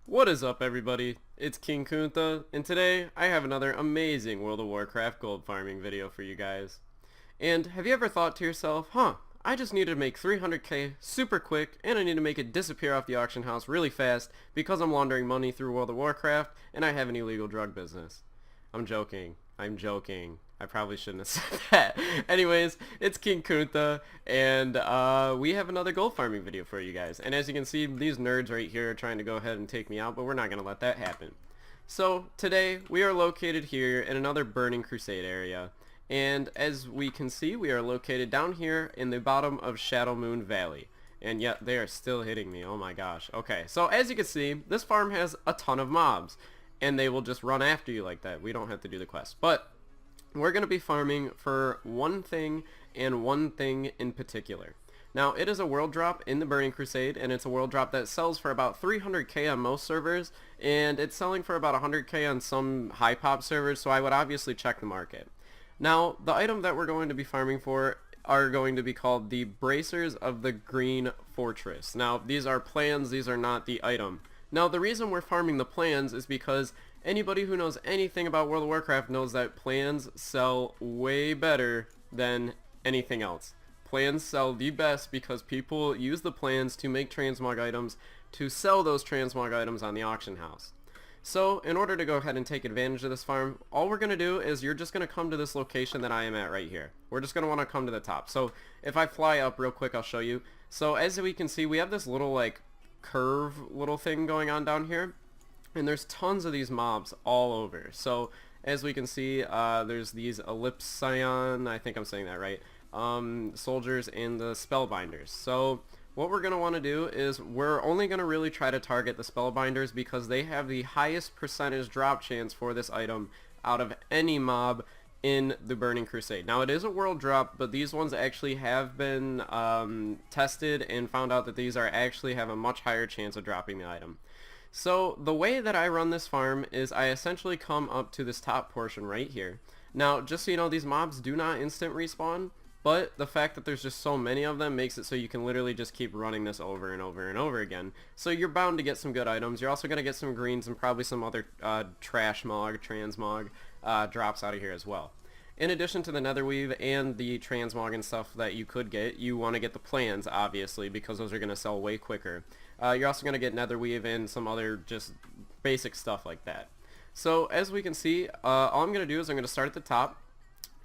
What is up, everybody? It's King Kuntha, and today I have another amazing World of Warcraft gold farming video for you guys. And have you ever thought to yourself, I just need to make 300k super quick, and I need to make it disappear off the auction house really fast because I'm laundering money through World of Warcraft and I have an illegal drug business. I'm joking. I'm joking. I probably shouldn't have said that. Anyways, it's King Kuntha, and we have another gold farming video for you guys. And as you can see, these nerds right here are trying to go ahead and take me out, but we're not going to let that happen. So, today, we are located here in another Burning Crusade area. And as we can see, we are located down here in the bottom of Shadow Moon Valley. And yet, they are still hitting me. Oh my gosh. Okay, so as you can see, this farm has a ton of mobs. And they will just run after you like that. We don't have to do the quest. But we're going to be farming for one thing and one thing in particular. Now, it is a world drop in the Burning Crusade, and it's a world drop that sells for about 300k on most servers, and it's selling for about 100k on some high pop servers, so I would obviously check the market. Now, the item that we're going to be farming for are going to be called the Bracers of the Green Fortress. Now, these are plans, these are not the item. Now, the reason we're farming the plans is because anybody who knows anything about World of Warcraft knows that plans sell way better than anything else. Plans sell the best because people use the plans to make transmog items to sell those transmog items on the auction house. So, in order to go ahead and take advantage of this farm, all we're going to do is you're just going to come to this location that I am at right here. We're just going to want to come to the top. So, if I fly up real quick, I'll show you. So, as we can see, we have this little, curve little thing going on down here, and there's tons of these mobs all over. So as we can see, there's these ellipsion, I think I'm saying that right, soldiers and the spellbinders. So what we're going to want to do is we're only going to really try to target the spellbinders because they have the highest percentage drop chance for this item out of any mob in the Burning Crusade. Now, it is a world drop, but these ones actually have been tested and found out that these are actually have a much higher chance of dropping the item. So the way that I run this farm is I essentially come up to this top portion right here. Now, just so you know, these mobs do not instant respawn, but the fact that there's just so many of them makes it so you can literally just keep running this over and over and over again. So you're bound to get some good items. You're also going to get some greens and probably some other trash mog, transmog drops out of here as well. In addition to the netherweave and the transmog and stuff that you could get, you want to get the plans, obviously, because those are going to sell way quicker. You're also going to get netherweave and some other just basic stuff like that. So as we can see, all I'm going to do is I'm going to start at the top.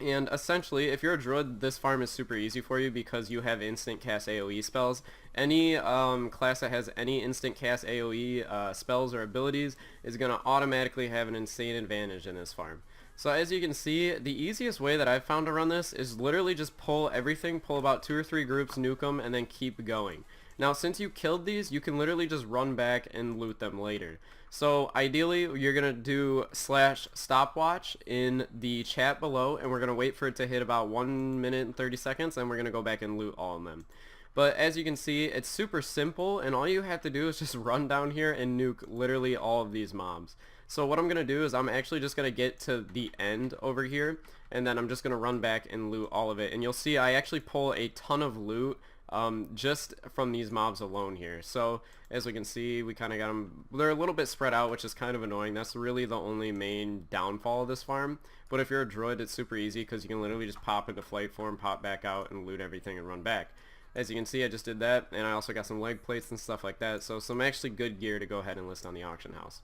And essentially, if you're a druid, this farm is super easy for you because you have instant cast AoE spells. Any class that has any instant cast AoE spells or abilities is going to automatically have an insane advantage in this farm. So as you can see, the easiest way that I've found to run this is literally just pull everything, pull about 2 or 3 groups, nuke them, and then keep going. Now, since you killed these, you can literally just run back and loot them later. So ideally, you're going to do /stopwatch in the chat below, and we're going to wait for it to hit about 1 minute and 30 seconds, and we're going to go back and loot all of them. But as you can see, it's super simple, and all you have to do is just run down here and nuke literally all of these mobs. So what I'm going to do is I'm actually just going to get to the end over here, and then I'm just going to run back and loot all of it. And you'll see I actually pull a ton of loot just from these mobs alone here. So as we can see, we kind of got them, they're a little bit spread out, which is kind of annoying. That's really the only main downfall of this farm. But if you're a druid, it's super easy because you can literally just pop into flight form, pop back out, and loot everything and run back. As you can see, I just did that, and I also got some leg plates and stuff like that, so some actually good gear to go ahead and list on the auction house.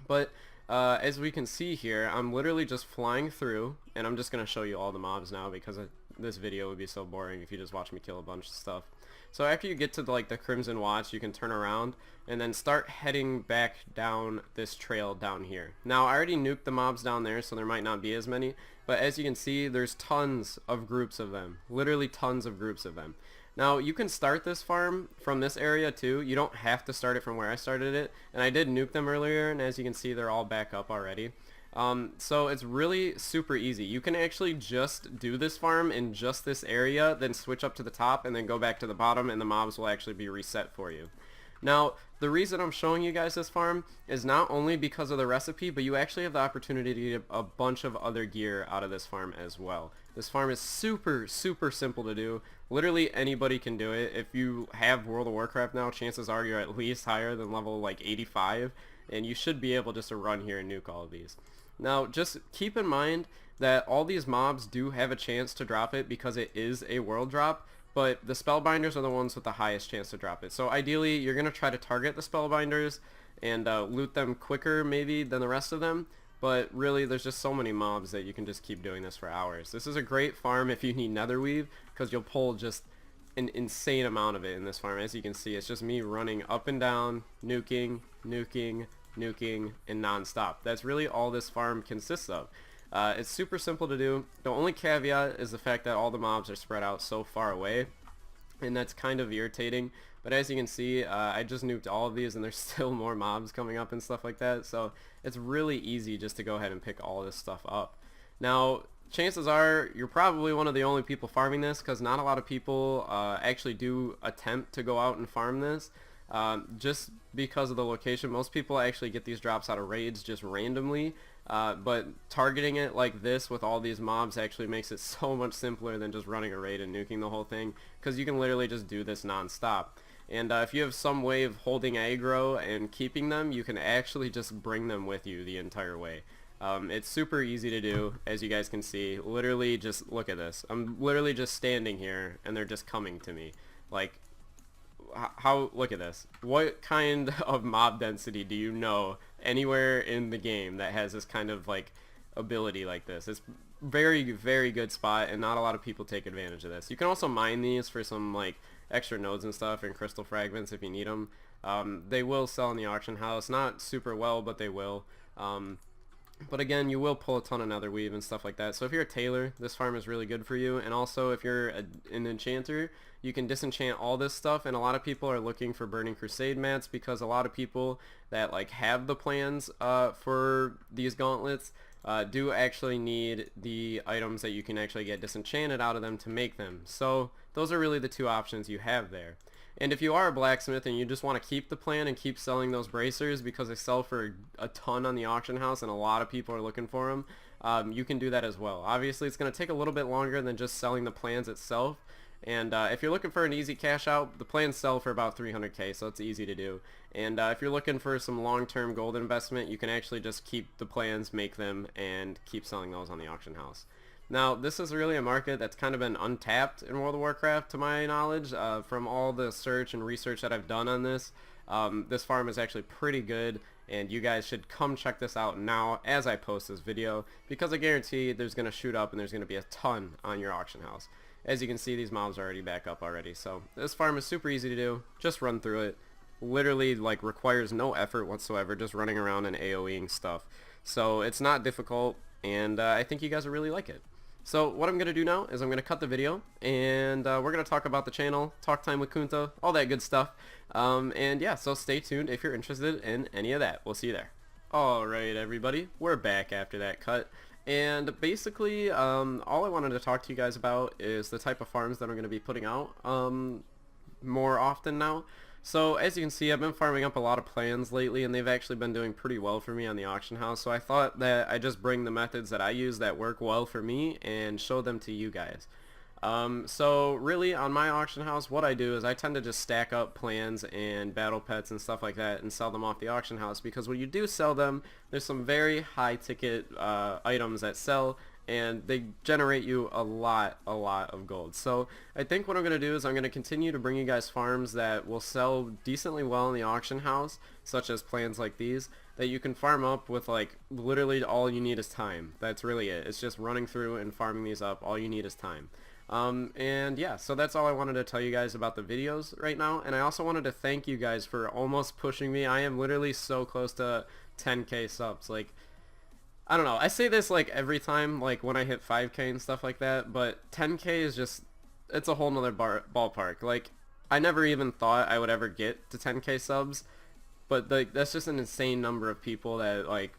But as we can see here, I'm literally just flying through, and I'm just going to show you all the mobs now because this video would be so boring if you just watch me kill a bunch of stuff. So after you get to the Crimson Watch, you can turn around and then start heading back down this trail down here. Now, I already nuked the mobs down there, so there might not be as many, but as you can see, there's tons of groups of them. Literally tons of groups of them. Now, you can start this farm from this area too. You don't have to start it from where I started it. And I did nuke them earlier, and as you can see, they're all back up already. So it's really super easy. You can actually just do this farm in just this area, then switch up to the top, and then go back to the bottom, and the mobs will actually be reset for you. Now, the reason I'm showing you guys this farm is not only because of the recipe, but you actually have the opportunity to get a bunch of other gear out of this farm as well. This farm is super simple to do. Literally anybody can do it. If you have World of Warcraft now, chances are you're at least higher than level like 85, and you should be able just to run here and nuke all of these. Now, just keep in mind that all these mobs do have a chance to drop it because it is a world drop, but the spellbinders are the ones with the highest chance to drop it. So ideally, you're going to try to target the spellbinders and loot them quicker maybe than the rest of them, but really there's just so many mobs that you can just keep doing this for hours. This is a great farm if you need netherweave, because you'll pull just an insane amount of it in this farm. As you can see, it's just me running up and down, nuking, and non-stop. That's really all this farm consists of. It's super simple to do. The only caveat is the fact that all the mobs are spread out so far away, and that's kind of irritating. But as you can see, I just nuked all of these and there's still more mobs coming up and stuff like that, so it's really easy just to go ahead and pick all this stuff up. Now, chances are you're probably one of the only people farming this, because not a lot of people actually do attempt to go out and farm this. Just because of the location. Most people actually get these drops out of raids just randomly, but targeting it like this with all these mobs actually makes it so much simpler than just running a raid and nuking the whole thing, because you can literally just do this non-stop. And if you have some way of holding aggro and keeping them, you can actually just bring them with you the entire way. It's super easy to do, as you guys can see. Literally just look at this. I'm literally just standing here and they're just coming to me. Like, how, look at this. What kind of mob density do you know anywhere in the game that has this kind of like ability like this? It's very good spot, and not a lot of people take advantage of this. You can also mine these for some like extra nodes and stuff and crystal fragments if you need them. They will sell in the auction house, not super well, but they will. But again, you will pull a ton of netherweave and stuff like that. So if you're a tailor, this farm is really good for you. And also if you're an enchanter, you can disenchant all this stuff. And a lot of people are looking for Burning Crusade mats, because a lot of people that like have the plans for these gauntlets do actually need the items that you can actually get disenchanted out of them to make them. So those are really the two options you have there. And if you are a blacksmith and you just want to keep the plan and keep selling those bracers because they sell for a ton on the auction house and a lot of people are looking for them, you can do that as well. Obviously, it's going to take a little bit longer than just selling the plans itself. And if you're looking for an easy cash out, the plans sell for about 300k, so it's easy to do. And if you're looking for some long-term gold investment, you can actually just keep the plans, make them, and keep selling those on the auction house. Now, this is really a market that's kind of been untapped in World of Warcraft, to my knowledge. From all the search and research that I've done on this, this farm is actually pretty good, and you guys should come check this out now as I post this video, because I guarantee there's going to shoot up and there's going to be a ton on your auction house. As you can see, these mobs are already back up already, so this farm is super easy to do. Just run through it. Literally, like, requires no effort whatsoever, just running around and AoEing stuff. So it's not difficult, and I think you guys will really like it. So what I'm going to do now is I'm going to cut the video, and we're going to talk about the channel, talk time with Kunta, all that good stuff. And yeah, so stay tuned if you're interested in any of that. We'll see you there. Alright everybody, we're back after that cut. And basically, all I wanted to talk to you guys about is the type of farms that I'm going to be putting out more often now. So as you can see, I've been farming up a lot of plans lately, and they've actually been doing pretty well for me on the auction house. So I thought that I'd just bring the methods that I use that work well for me and show them to you guys. So really on my auction house, what I do is I tend to just stack up plans and battle pets and stuff like that and sell them off the auction house, because when you do sell them, there's some very high ticket items that sell, and they generate you a lot of gold. So I think what I'm going to do is I'm going to continue to bring you guys farms that will sell decently well in the auction house, such as plans like these, that you can farm up with like literally all you need is time. That's really it. It's just running through and farming these up. All you need is time. And yeah, so that's all I wanted to tell you guys about the videos right now. And I also wanted to thank you guys for almost pushing me. I am literally so close to 10k subs. Like, I don't know, I say this like every time, like when I hit 5k and stuff like that, but 10k is just, it's a whole nother ballpark. Like, I never even thought I would ever get to 10k subs, but like that's just an insane number of people that like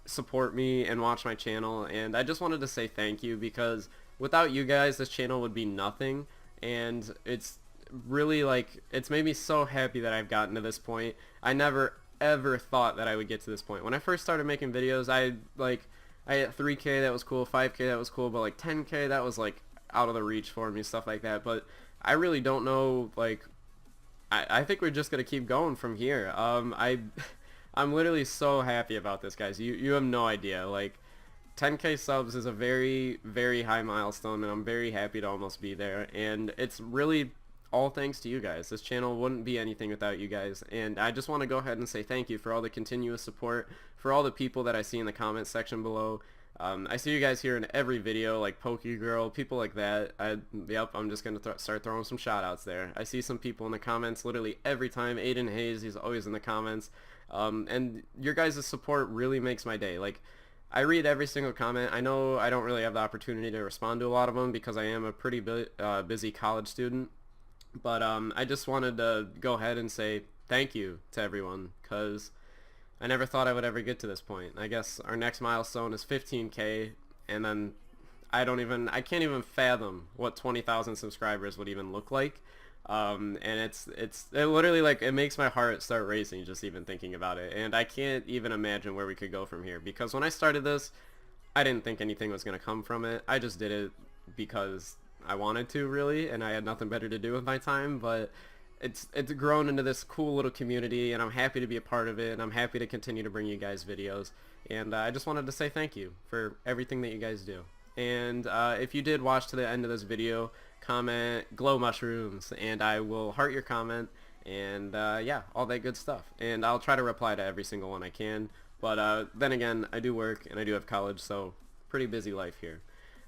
support me and watch my channel, and I just wanted to say thank you, because without you guys, this channel would be nothing, and it's really, like, it's made me so happy that I've gotten to this point. I never ever thought that I would get to this point. When I first started making videos, I hit 3K, that was cool, 5K, that was cool, but like 10K, that was like out of the reach for me, stuff like that. But I really don't know, like, I think we're just gonna keep going from here. I'm literally so happy about this, guys. You have no idea. Like, 10K subs is a very, very high milestone, and I'm very happy to almost be there. And it's really all thanks to you guys. This channel wouldn't be anything without you guys. And I just want to go ahead and say thank you for all the continuous support, for all the people that I see in the comments section below. I see you guys here in every video, like PokeGirl, people like that. Yep, I'm just going to start throwing some shout outs there. I see some people in the comments literally every time. Aiden Hayes, he's always in the comments. And your guys' support really makes my day. Like, I read every single comment. I know I don't really have the opportunity to respond to a lot of them because I am a pretty busy college student. But I just wanted to go ahead and say thank you to everyone, because I never thought I would ever get to this point. I guess our next milestone is 15K, and then I can't even fathom what 20,000 subscribers would even look like. And it literally, like, it makes my heart start racing just even thinking about it. And I can't even imagine where we could go from here, because when I started this, I didn't think anything was going to come from it. I just did it because I wanted to, really, and I had nothing better to do with my time. But it's grown into this cool little community, and I'm happy to be a part of it, and I'm happy to continue to bring you guys videos. And I just wanted to say thank you for everything that you guys do. And if you did watch to the end of this video, comment glow mushrooms, and I will heart your comment, and yeah, all that good stuff. And I'll try to reply to every single one I can. But then again, I do work and I do have college, so pretty busy life here.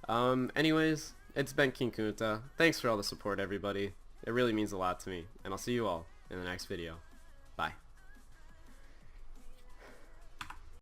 Anyways, it's been King Kunta. Thanks for all the support, everybody. It really means a lot to me, and I'll see you all in the next video.